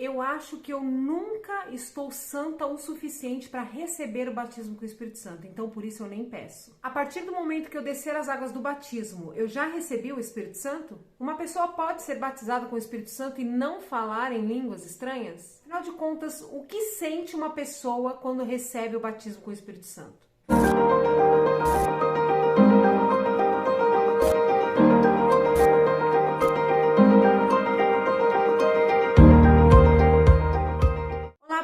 Eu acho que eu nunca estou santa o suficiente para receber o batismo com o Espírito Santo, então por isso eu nem peço. A partir do momento que eu descer as águas do batismo, eu já recebi o Espírito Santo? Uma pessoa pode ser batizada com o Espírito Santo e não falar em línguas estranhas? Afinal de contas, o que sente uma pessoa quando recebe o batismo com o Espírito Santo?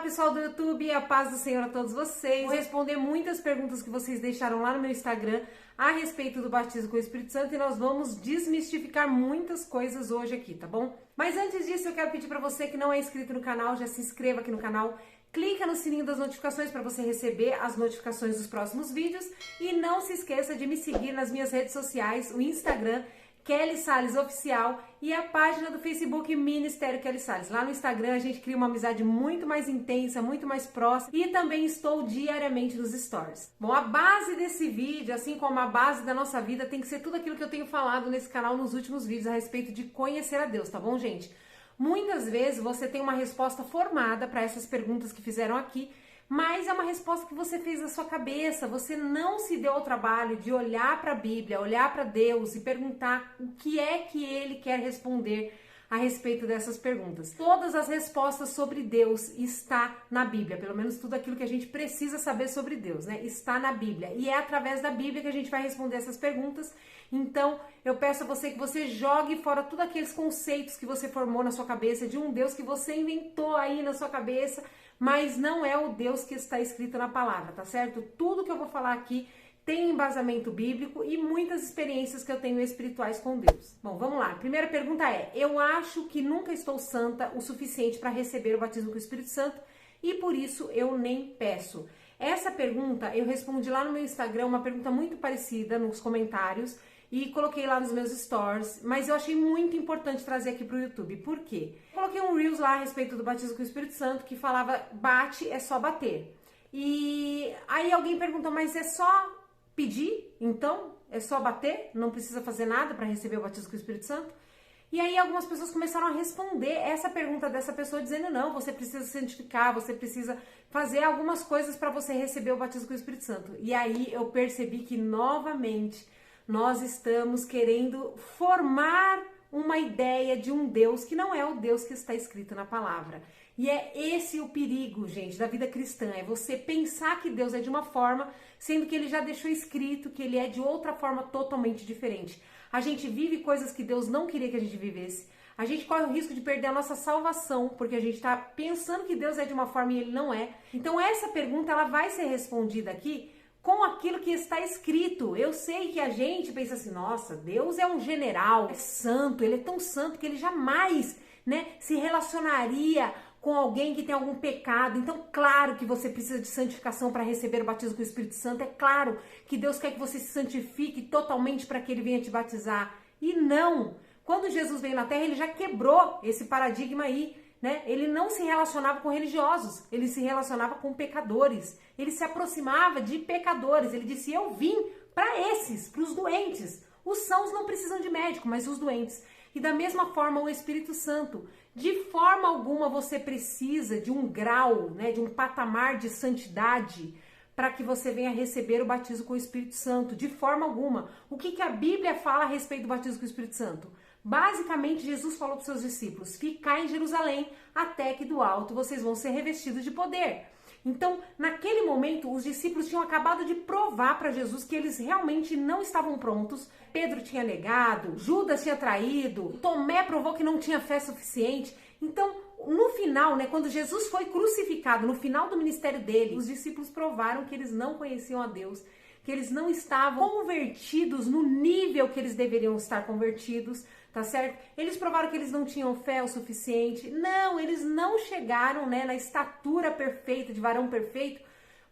Pessoal do YouTube, a paz do Senhor a todos vocês. Vou responder muitas perguntas que vocês deixaram lá no meu Instagram a respeito do batismo com o Espírito Santo e nós vamos desmistificar muitas coisas hoje aqui, tá bom? Mas antes disso, eu quero pedir para você que não é inscrito no canal, já se inscreva aqui no canal, clica no sininho das notificações para você receber as notificações dos próximos vídeos e não se esqueça de me seguir nas minhas redes sociais, o Instagram, Kelly Salles Oficial, e a página do Facebook Ministério Kelly Salles. Lá no Instagram a gente cria uma amizade muito mais intensa, muito mais próxima, e também estou diariamente nos stories. Bom, a base desse vídeo, assim como a base da nossa vida, tem que ser tudo aquilo que eu tenho falado nesse canal nos últimos vídeos a respeito de conhecer a Deus, tá bom, gente? Muitas vezes você tem uma resposta formada para essas perguntas que fizeram aqui, mas é uma resposta que você fez na sua cabeça, você não se deu ao trabalho de olhar para a Bíblia, olhar para Deus e perguntar o que é que Ele quer responder a respeito dessas perguntas. Todas as respostas sobre Deus está na Bíblia, pelo menos tudo aquilo que a gente precisa saber sobre Deus, né? Está na Bíblia, e é através da Bíblia que a gente vai responder essas perguntas. Então, eu peço a você que você jogue fora todos aqueles conceitos que você formou na sua cabeça de um Deus que você inventou aí na sua cabeça, mas não é o Deus que está escrito na palavra, tá certo? Tudo que eu vou falar aqui tem embasamento bíblico e muitas experiências que eu tenho espirituais com Deus. Bom, vamos lá. A primeira pergunta é: eu acho que nunca estou santa o suficiente para receber o batismo com o Espírito Santo e por isso eu nem peço. Essa pergunta eu respondi lá no meu Instagram, uma pergunta muito parecida nos comentários, e coloquei lá nos meus stories, mas eu achei muito importante trazer aqui pro YouTube. Por quê? Coloquei um Reels lá a respeito do batismo com o Espírito Santo que falava: bate, é só bater. E aí alguém perguntou: mas é só pedir? Então? É só bater? Não precisa fazer nada para receber o batismo com o Espírito Santo? E aí algumas pessoas começaram a responder essa pergunta dessa pessoa dizendo: não, você precisa se santificar, você precisa fazer algumas coisas para você receber o batismo com o Espírito Santo. E aí eu percebi que novamente nós estamos querendo formar uma ideia de um Deus que não é o Deus que está escrito na palavra. E é esse o perigo, gente, da vida cristã. É você pensar que Deus é de uma forma, sendo que Ele já deixou escrito que Ele é de outra forma totalmente diferente. A gente vive coisas que Deus não queria que a gente vivesse. A gente corre o risco de perder a nossa salvação, porque a gente está pensando que Deus é de uma forma e Ele não é. Então essa pergunta ela vai ser respondida aqui com aquilo que está escrito. Eu sei que a gente pensa assim: nossa, Deus é um general, é santo, Ele é tão santo que Ele jamais, se relacionaria com alguém que tem algum pecado. Então, claro que você precisa de santificação para receber o batismo com o Espírito Santo. É claro que Deus quer que você se santifique totalmente para que Ele venha te batizar. E não! Quando Jesus veio na Terra, Ele já quebrou esse paradigma aí. Ele não se relacionava com religiosos, ele se relacionava com pecadores, ele se aproximava de pecadores. Ele disse: eu vim para esses, para os doentes. Os sãos não precisam de médico, mas os doentes. E da mesma forma o Espírito Santo, de forma alguma você precisa de um grau, de um patamar de santidade para que você venha receber o batismo com o Espírito Santo, de forma alguma. O que a Bíblia fala a respeito do batismo com o Espírito Santo? Basicamente, Jesus falou para os seus discípulos: ficai em Jerusalém até que do alto vocês vão ser revestidos de poder. Então, naquele momento, os discípulos tinham acabado de provar para Jesus que eles realmente não estavam prontos. Pedro tinha negado, Judas tinha traído, Tomé provou que não tinha fé suficiente. Então, no final, quando Jesus foi crucificado, no final do ministério dele, os discípulos provaram que eles não conheciam a Deus, que eles não estavam convertidos no nível que eles deveriam estar convertidos, tá certo? Eles provaram que eles não tinham fé o suficiente. Não, eles não chegaram, na estatura perfeita, de varão perfeito,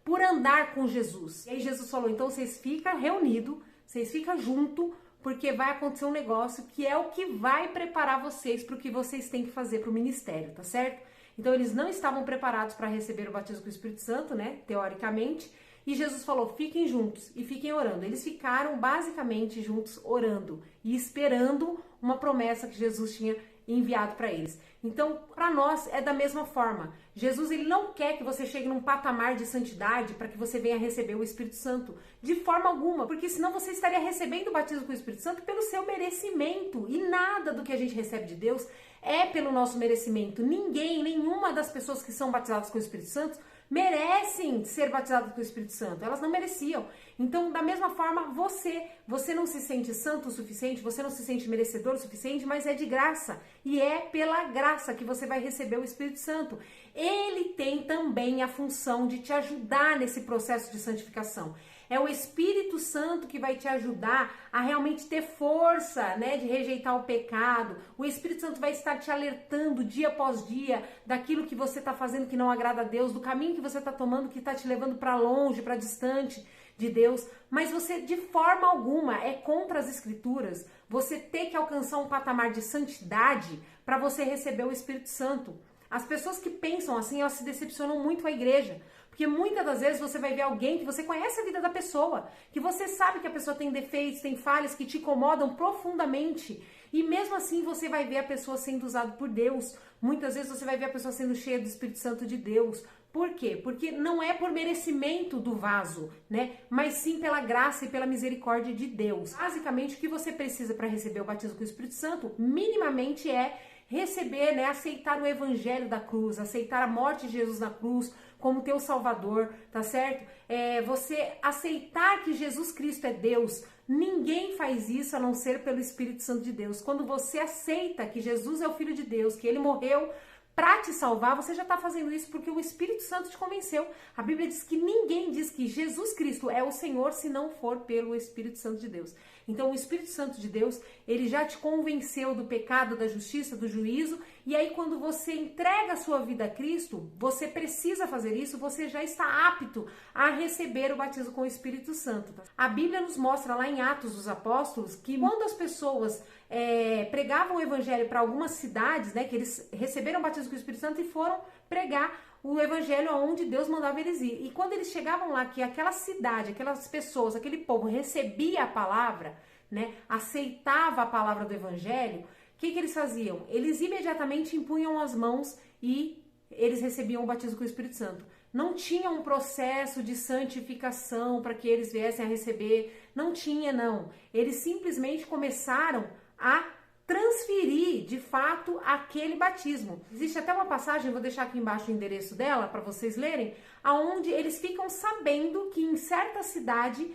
por andar com Jesus. E aí Jesus falou: então vocês ficam reunidos, vocês ficam juntos, porque vai acontecer um negócio que é o que vai preparar vocês para o que vocês têm que fazer para o ministério, tá certo? Então eles não estavam preparados para receber o batismo com o Espírito Santo, teoricamente. E Jesus falou: fiquem juntos e fiquem orando. Eles ficaram basicamente juntos orando e esperando uma promessa que Jesus tinha enviado para eles. Então, para nós é da mesma forma. Jesus, ele não quer que você chegue num patamar de santidade para que você venha receber o Espírito Santo, de forma alguma, porque senão você estaria recebendo o batismo com o Espírito Santo pelo seu merecimento, e nada do que a gente recebe de Deus é pelo nosso merecimento. Ninguém, nenhuma das pessoas que são batizadas com o Espírito Santo merecem ser batizadas com o Espírito Santo. Elas não mereciam. Então, da mesma forma, você não se sente santo o suficiente, você não se sente merecedor o suficiente, mas é de graça. E é pela graça que você vai receber o Espírito Santo. Ele tem também a função de te ajudar nesse processo de santificação. É o Espírito Santo que vai te ajudar a realmente ter força, né, de rejeitar o pecado. O Espírito Santo vai estar te alertando dia após dia daquilo que você está fazendo que não agrada a Deus, do caminho que você está tomando que está te levando para longe, para distante de Deus. Mas você, de forma alguma, é contra as Escrituras você ter que alcançar um patamar de santidade para você receber o Espírito Santo. As pessoas que pensam assim, elas se decepcionam muito com a igreja. Porque muitas das vezes você vai ver alguém que você conhece a vida da pessoa, que você sabe que a pessoa tem defeitos, tem falhas que te incomodam profundamente. E mesmo assim você vai ver a pessoa sendo usada por Deus. Muitas vezes você vai ver a pessoa sendo cheia do Espírito Santo de Deus. Por quê? Porque não é por merecimento do vaso, né? Mas sim pela graça e pela misericórdia de Deus. Basicamente, o que você precisa para receber o batismo com o Espírito Santo, minimamente é receber, né, aceitar o evangelho da cruz, aceitar a morte de Jesus na cruz como teu salvador, tá certo? Você aceitar que Jesus Cristo é Deus. Ninguém faz isso a não ser pelo Espírito Santo de Deus. Quando você aceita que Jesus é o Filho de Deus, que ele morreu para te salvar, você já está fazendo isso porque o Espírito Santo te convenceu. A Bíblia diz que ninguém diz que Jesus Cristo é o Senhor se não for pelo Espírito Santo de Deus. Então o Espírito Santo de Deus, ele já te convenceu do pecado, da justiça, do juízo, e aí quando você entrega a sua vida a Cristo, você precisa fazer isso, você já está apto a receber o batismo com o Espírito Santo. Tá? A Bíblia nos mostra lá em Atos dos Apóstolos que quando as pessoas pregavam o evangelho para algumas cidades, né, que eles receberam o batismo com o Espírito Santo e foram pregar o evangelho aonde Deus mandava eles ir. E quando eles chegavam lá, que aquela cidade, aquelas pessoas, aquele povo recebia a palavra, né, aceitava a palavra do evangelho, o que eles faziam? Eles imediatamente impunham as mãos e eles recebiam o batismo com o Espírito Santo. Não tinha um processo de santificação para que eles viessem a receber, não tinha, não. Eles simplesmente começaram a transferir, de fato, aquele batismo. Existe até uma passagem, vou deixar aqui embaixo o endereço dela para vocês lerem, aonde eles ficam sabendo que em certa cidade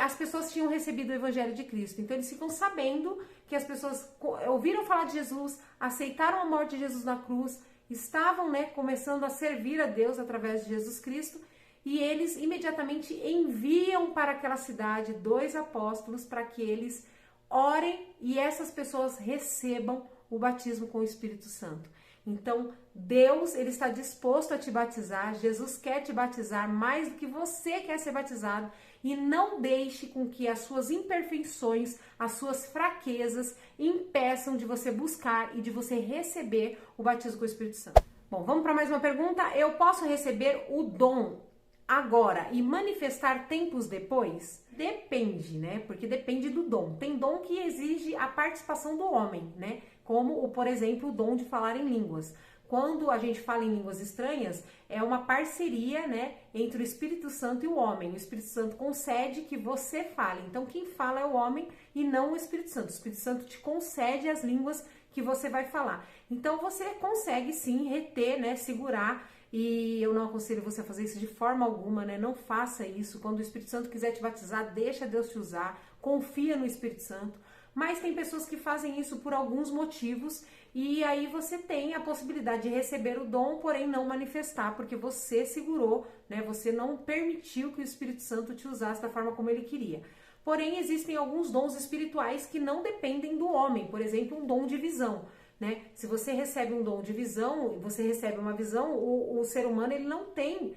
as pessoas tinham recebido o Evangelho de Cristo. Então eles ficam sabendo que as pessoas ouviram falar de Jesus, aceitaram a morte de Jesus na cruz, estavam, né, começando a servir a Deus através de Jesus Cristo, e eles imediatamente enviam para aquela cidade 2 apóstolos para que eles orem e essas pessoas recebam o batismo com o Espírito Santo. Então, Deus, ele está disposto a te batizar, Jesus quer te batizar mais do que você quer ser batizado, e não deixe com que as suas imperfeições, as suas fraquezas impeçam de você buscar e de você receber o batismo com o Espírito Santo. Bom, vamos para mais uma pergunta. Eu posso receber o dom agora e manifestar tempos depois? Depende, né? Porque depende do dom. Tem dom que exige a participação do homem, né? Como, por exemplo, o dom de falar em línguas. Quando a gente fala em línguas estranhas, é uma parceria, né, entre o Espírito Santo e o homem. O Espírito Santo concede que você fale. Então, quem fala é o homem e não o Espírito Santo. O Espírito Santo te concede as línguas que você vai falar. Então, você consegue sim reter, né, segurar. E eu não aconselho você a fazer isso de forma alguma, né? Não faça isso. Quando o Espírito Santo quiser te batizar, deixa Deus te usar. Confia no Espírito Santo. Mas tem pessoas que fazem isso por alguns motivos e aí você tem a possibilidade de receber o dom, porém não manifestar, porque você segurou, né? Você não permitiu que o Espírito Santo te usasse da forma como ele queria. Porém, existem alguns dons espirituais que não dependem do homem. Por exemplo, um dom de visão, né? Se você recebe um dom de visão, você recebe uma visão, o ser humano ele não tem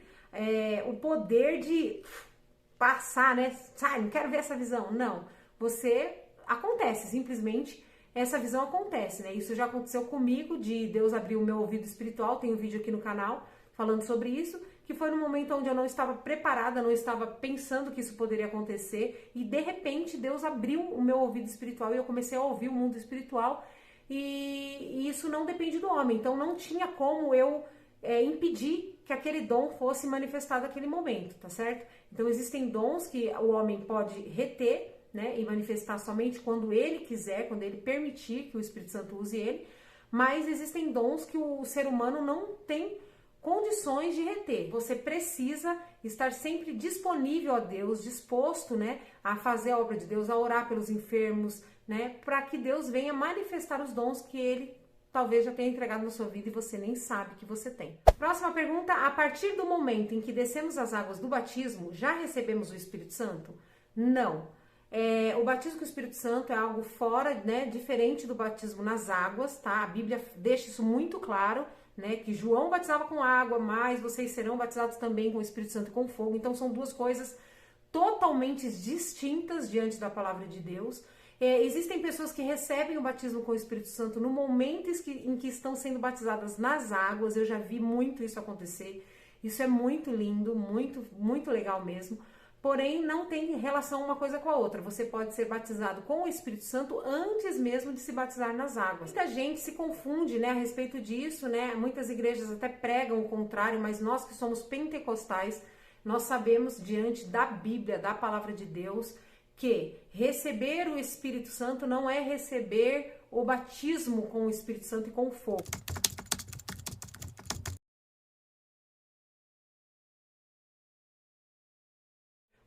o poder de passar, né? Sai, não quero ver essa visão. Não, acontece, simplesmente essa visão acontece, né? Isso já aconteceu comigo, de Deus abrir o meu ouvido espiritual, tem um vídeo aqui no canal falando sobre isso, que foi no momento onde eu não estava preparada, não estava pensando que isso poderia acontecer, e de repente Deus abriu o meu ouvido espiritual e eu comecei a ouvir o mundo espiritual, e isso não depende do homem. Então não tinha como eu impedir que aquele dom fosse manifestado naquele momento, tá certo? Então existem dons que o homem pode reter, né, e manifestar somente quando ele quiser, quando ele permitir que o Espírito Santo use ele, mas existem dons que o ser humano não tem condições de reter. Você precisa estar sempre disponível a Deus, disposto, né, a fazer a obra de Deus, a orar pelos enfermos, né, para que Deus venha manifestar os dons que ele talvez já tenha entregado na sua vida e você nem sabe que você tem. Próxima pergunta: a partir do momento em que descemos as águas do batismo, já recebemos o Espírito Santo? Não. O batismo com o Espírito Santo é algo fora, né, diferente do batismo nas águas, tá? A Bíblia deixa isso muito claro, né, que João batizava com água, mas vocês serão batizados também com o Espírito Santo e com fogo. Então são duas coisas totalmente distintas diante da palavra de Deus. Existem pessoas que recebem o batismo com o Espírito Santo no momento em que estão sendo batizadas nas águas. Eu já vi muito isso acontecer. Isso é muito lindo, muito, muito legal mesmo. Porém, não tem relação uma coisa com a outra. Você pode ser batizado com o Espírito Santo antes mesmo de se batizar nas águas. Muita gente se confunde, né, a respeito disso, né? Muitas igrejas até pregam o contrário, mas nós que somos pentecostais, nós sabemos diante da Bíblia, da palavra de Deus, que receber o Espírito Santo não é receber o batismo com o Espírito Santo e com o fogo.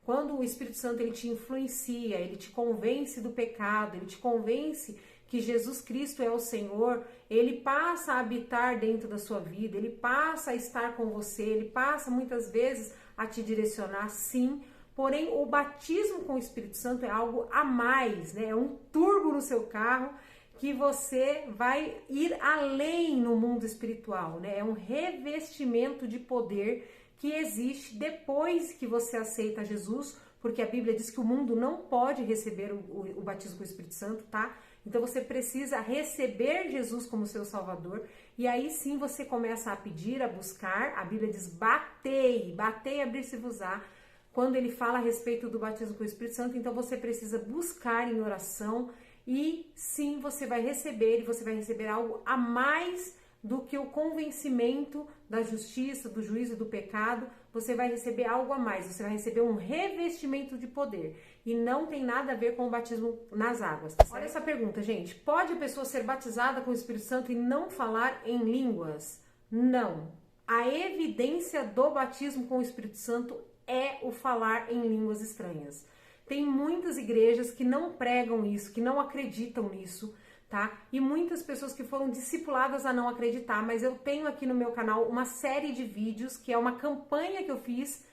Quando o Espírito Santo ele te influencia, ele te convence do pecado, ele te convence que Jesus Cristo é o Senhor, ele passa a habitar dentro da sua vida, ele passa a estar com você, ele passa muitas vezes a te direcionar, sim. Porém, o batismo com o Espírito Santo é algo a mais, né? É um turbo no seu carro que você vai ir além no mundo espiritual, né? É um revestimento de poder que existe depois que você aceita Jesus, porque a Bíblia diz que o mundo não pode receber o batismo com o Espírito Santo, tá? Então você precisa receber Jesus como seu Salvador, e aí sim você começa a pedir, a buscar. A Bíblia diz: batei, batei, abrir-se-vos-á. Quando ele fala a respeito do batismo com o Espírito Santo, então você precisa buscar em oração, e sim, você vai receber, e você vai receber algo a mais do que o convencimento da justiça, do juízo, do pecado. Você vai receber algo a mais, você vai receber um revestimento de poder, e não tem nada a ver com o batismo nas águas. Olha essa pergunta, gente: pode a pessoa ser batizada com o Espírito Santo e não falar em línguas? Não. A evidência do batismo com o Espírito Santo é o falar em línguas estranhas. Tem muitas igrejas que não pregam isso, que não acreditam nisso, tá? E muitas pessoas que foram discipuladas a não acreditar, mas eu tenho aqui no meu canal uma série de vídeos, que é uma campanha que eu fiz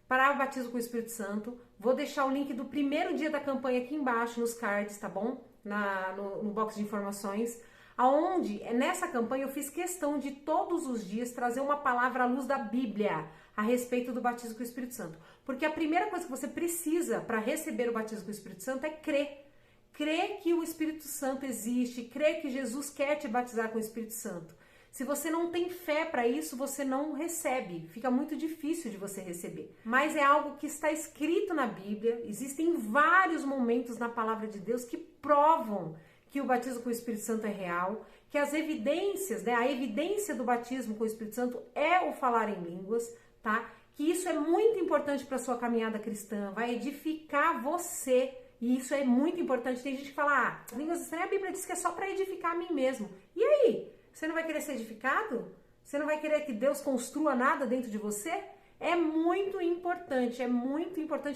para o batismo com o Espírito Santo. Vou deixar o link do primeiro dia da campanha aqui embaixo nos cards, tá bom? No box de informações. Aonde, nessa campanha, eu fiz questão de todos os dias trazer uma palavra à luz da Bíblia a respeito do batismo com o Espírito Santo. Porque a primeira coisa que você precisa para receber o batismo com o Espírito Santo é crer. Crer que o Espírito Santo existe, crer que Jesus quer te batizar com o Espírito Santo. Se você não tem fé para isso, você não recebe. Fica muito difícil de você receber. Mas é algo que está escrito na Bíblia. Existem vários momentos na palavra de Deus que provam que o batismo com o Espírito Santo é real, que as evidências, né, a evidência do batismo com o Espírito Santo é o falar em línguas, tá? Que isso é muito importante para a sua caminhada cristã, vai edificar você, e isso é muito importante. Tem gente que fala: as línguas estranhas, a Bíblia diz que é só para edificar a mim mesmo. E aí? Você não vai querer ser edificado? Você não vai querer que Deus construa nada dentro de você? É muito importante,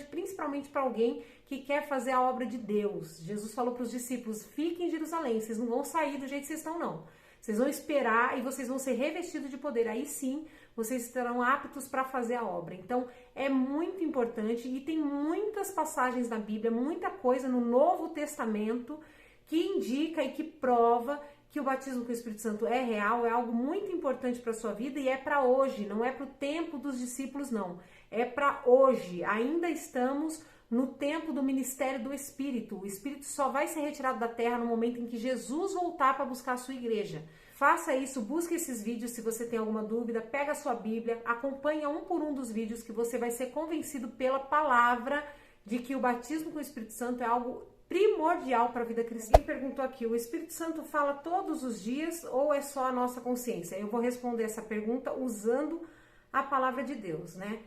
principalmente para alguém que quer fazer a obra de Deus. Jesus falou para os discípulos: fiquem em Jerusalém, vocês não vão sair do jeito que vocês estão, não. Vocês vão esperar e vocês vão ser revestidos de poder. Aí sim, vocês estarão aptos para fazer a obra. Então, é muito importante, e tem muitas passagens na Bíblia, muita coisa no Novo Testamento que indica e que prova que o batismo com o Espírito Santo é real, é algo muito importante para a sua vida, e é para hoje, não é para o tempo dos discípulos, não. É para hoje. Ainda estamos no tempo do ministério do Espírito. O Espírito só vai ser retirado da terra no momento em que Jesus voltar para buscar a sua igreja. Faça isso, busque esses vídeos se você tem alguma dúvida, pega a sua Bíblia, acompanha um por um dos vídeos, que você vai ser convencido pela palavra de que o batismo com o Espírito Santo é algo primordial para a vida cristã. Quem perguntou aqui, o Espírito Santo fala todos os dias ou é só a nossa consciência? Eu vou responder essa pergunta usando a palavra de Deus, né?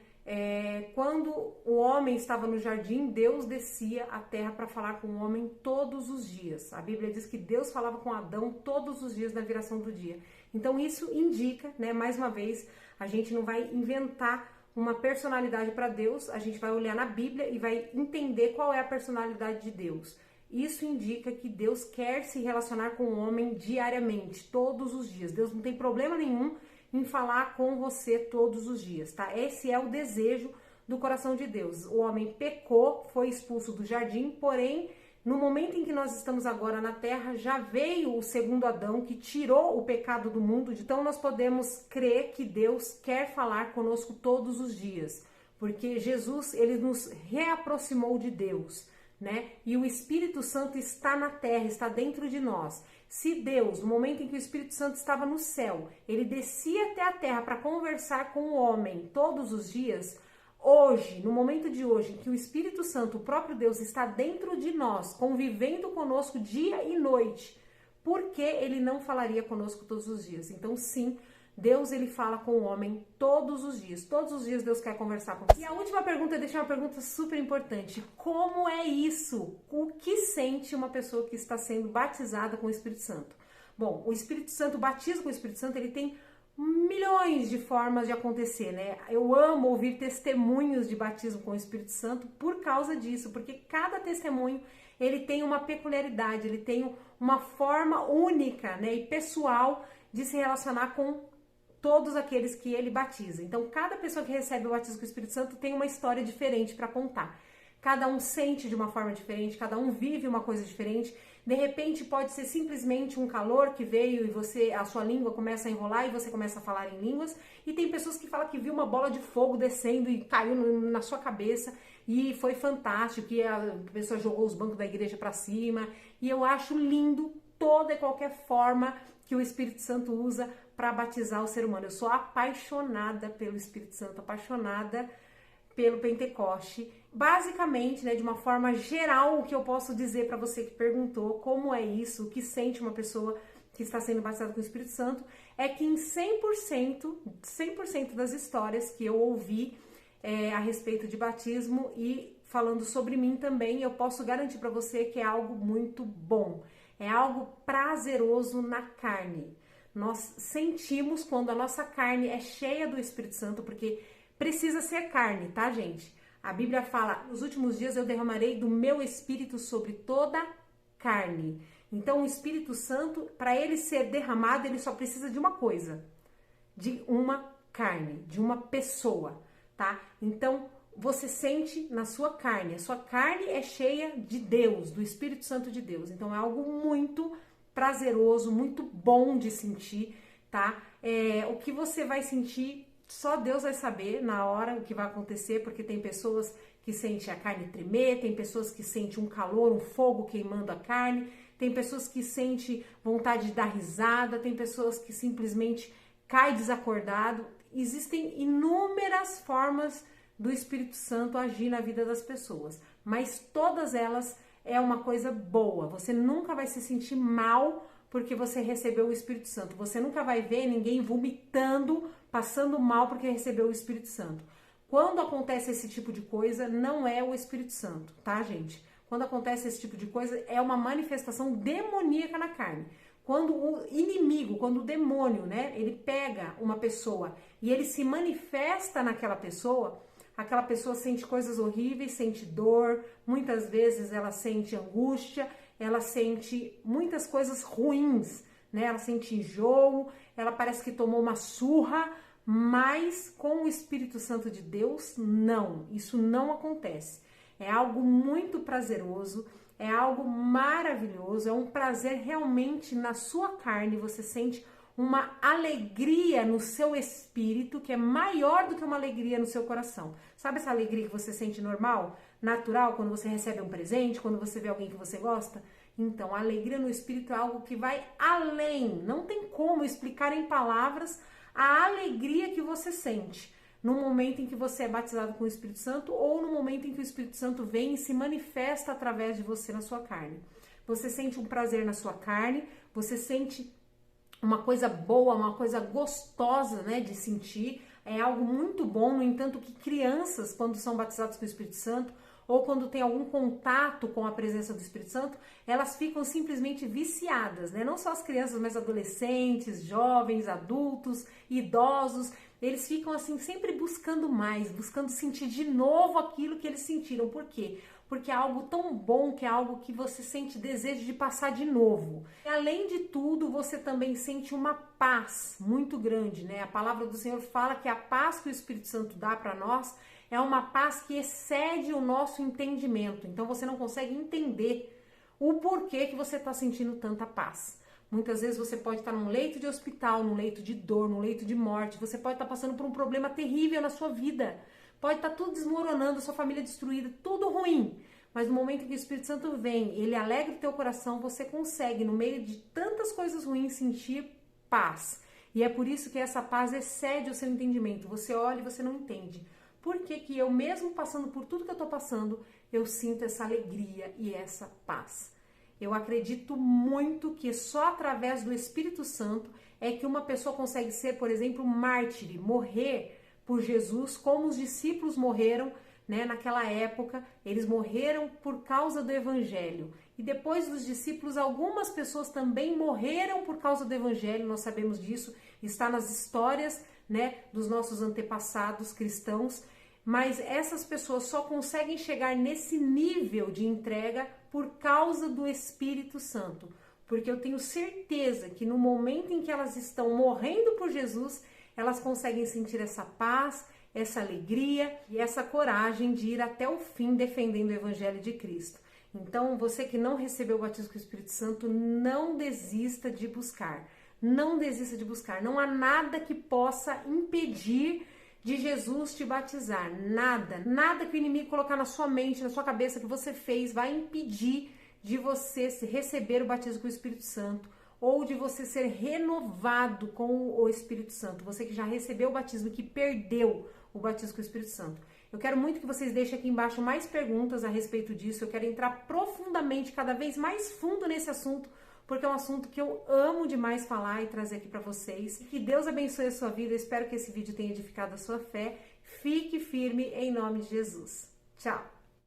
Quando o homem estava no jardim, Deus descia à terra para falar com o homem todos os dias. A Bíblia diz que Deus falava com Adão todos os dias na viração do dia. Então isso indica, né, mais uma vez, a gente não vai inventar uma personalidade para Deus, a gente vai olhar na Bíblia e vai entender qual é a personalidade de Deus. Isso indica que Deus quer se relacionar com o homem diariamente, todos os dias. Deus não tem problema nenhum em falar com você todos os dias, tá? Esse é o desejo do coração de Deus. O homem pecou, foi expulso do jardim, porém, no momento em que nós estamos agora na terra, já veio o segundo Adão que tirou o pecado do mundo. Então nós podemos crer que Deus quer falar conosco todos os dias, porque Jesus, ele nos reaproximou de Deus, né? E o Espírito Santo está na terra, está dentro de nós. Se Deus, no momento em que o Espírito Santo estava no céu, ele descia até a terra para conversar com o homem todos os dias, hoje, no momento de hoje, em que o Espírito Santo, o próprio Deus, está dentro de nós, convivendo conosco dia e noite, por que ele não falaria conosco todos os dias? Então, sim, Deus, ele fala com o homem todos os dias. Todos os dias Deus quer conversar com você. E a última pergunta, eu deixei uma pergunta super importante. Como é isso? O que sente uma pessoa que está sendo batizada com o Espírito Santo? Bom, o Espírito Santo, o batismo com o Espírito Santo, ele tem milhões de formas de acontecer, né? Eu amo ouvir testemunhos de batismo com o Espírito Santo por causa disso, porque cada testemunho, ele tem uma peculiaridade, ele tem uma forma única, né, e pessoal de se relacionar com todos aqueles que ele batiza. Então, cada pessoa que recebe o batismo com o Espírito Santo tem uma história diferente para contar. Cada um sente de uma forma diferente, cada um vive uma coisa diferente. De repente, pode ser simplesmente um calor que veio e a sua língua começa a enrolar e você começa a falar em línguas. E tem pessoas que falam que viu uma bola de fogo descendo e caiu na sua cabeça e foi fantástico, que a pessoa jogou os bancos da igreja para cima. E eu acho lindo toda e qualquer forma que o Espírito Santo usa para batizar o ser humano. Eu sou apaixonada pelo Espírito Santo, apaixonada pelo Pentecoste. Basicamente, né, de uma forma geral, o que eu posso dizer para você que perguntou como é isso, o que sente uma pessoa que está sendo batizada com o Espírito Santo, é que em 100% das histórias que eu ouvi a respeito de batismo e falando sobre mim também, eu posso garantir para você que é algo muito bom, é algo prazeroso na carne. Nós sentimos quando a nossa carne é cheia do Espírito Santo, porque precisa ser carne, tá, gente? A Bíblia fala, nos últimos dias eu derramarei do meu Espírito sobre toda carne. Então, o Espírito Santo, para ele ser derramado, ele só precisa de uma coisa, de uma carne, de uma pessoa, tá? Então, você sente na sua carne, a sua carne é cheia de Deus, do Espírito Santo de Deus. Então, é algo muito prazeroso, muito bom de sentir, tá? O que você vai sentir, só Deus vai saber na hora o que vai acontecer, porque tem pessoas que sentem a carne tremer, tem pessoas que sentem um calor, um fogo queimando a carne, tem pessoas que sentem vontade de dar risada, tem pessoas que simplesmente caem desacordado. Existem inúmeras formas do Espírito Santo agir na vida das pessoas, mas todas elas é uma coisa boa. Você nunca vai se sentir mal porque você recebeu o Espírito Santo. Você nunca vai ver ninguém vomitando, passando mal porque recebeu o Espírito Santo. Quando acontece esse tipo de coisa, não é o Espírito Santo, tá, gente? Quando acontece esse tipo de coisa, é uma manifestação demoníaca na carne. Quando o inimigo, quando o demônio, né, ele pega uma pessoa e ele se manifesta naquela pessoa, aquela pessoa sente coisas horríveis, sente dor, muitas vezes ela sente angústia, ela sente muitas coisas ruins, né? Ela sente enjoo, ela parece que tomou uma surra, mas com o Espírito Santo de Deus, não, isso não acontece. É algo muito prazeroso, é algo maravilhoso, é um prazer realmente na sua carne, você sente uma alegria no seu espírito que é maior do que uma alegria no seu coração. Sabe essa alegria que você sente normal, natural, quando você recebe um presente, quando você vê alguém que você gosta? Então, a alegria no espírito é algo que vai além. Não tem como explicar em palavras a alegria que você sente. no momento em que você é batizado com o Espírito Santo ou no momento em que o Espírito Santo vem e se manifesta através de você na sua carne. Você sente um prazer na sua carne, você sente uma coisa boa, uma coisa gostosa, né, de sentir, é algo muito bom. No entanto, que crianças, quando são batizadas com o Espírito Santo, ou quando tem algum contato com a presença do Espírito Santo, elas ficam simplesmente viciadas, né? Não só as crianças, mas adolescentes, jovens, adultos, idosos, eles ficam assim sempre buscando mais, buscando sentir de novo aquilo que eles sentiram. Por quê? Porque é algo tão bom, que é algo que você sente desejo de passar de novo. E além de tudo, você também sente uma paz muito grande, né? A palavra do Senhor fala que a paz que o Espírito Santo dá para nós é uma paz que excede o nosso entendimento. Então você não consegue entender o porquê que você está sentindo tanta paz. Muitas vezes você pode estar num leito de hospital, num leito de dor, num leito de morte. Você pode estar passando por um problema terrível na sua vida. Pode estar tudo desmoronando, sua família destruída, tudo ruim. Mas no momento que o Espírito Santo vem, ele alegra o teu coração, você consegue, no meio de tantas coisas ruins, sentir paz. E é por isso que essa paz excede o seu entendimento. Você olha e você não entende. Por que que eu, mesmo passando por tudo que eu estou passando, eu sinto essa alegria e essa paz? Eu acredito muito que só através do Espírito Santo é que uma pessoa consegue ser, por exemplo, mártir, morrer por Jesus, como os discípulos morreram, né, naquela época. Eles morreram por causa do Evangelho. E depois dos discípulos, algumas pessoas também morreram por causa do Evangelho, nós sabemos disso, está nas histórias, né, dos nossos antepassados cristãos. Mas essas pessoas só conseguem chegar nesse nível de entrega por causa do Espírito Santo. Porque eu tenho certeza que no momento em que elas estão morrendo por Jesus, elas conseguem sentir essa paz, essa alegria e essa coragem de ir até o fim defendendo o Evangelho de Cristo. Então, você que não recebeu o batismo com o Espírito Santo, não desista de buscar. Não desista de buscar. Não há nada que possa impedir de Jesus te batizar. Nada. Nada que o inimigo colocar na sua mente, na sua cabeça, que você fez, vai impedir de você receber o batismo com o Espírito Santo ou de você ser renovado com o Espírito Santo. Você que já recebeu o batismo e que perdeu o batismo com o Espírito Santo. Eu quero muito que vocês deixem aqui embaixo mais perguntas a respeito disso. Eu quero entrar profundamente, cada vez mais fundo nesse assunto, porque é um assunto que eu amo demais falar e trazer aqui para vocês. Que Deus abençoe a sua vida. Eu espero que esse vídeo tenha edificado a sua fé. Fique firme em nome de Jesus. Tchau!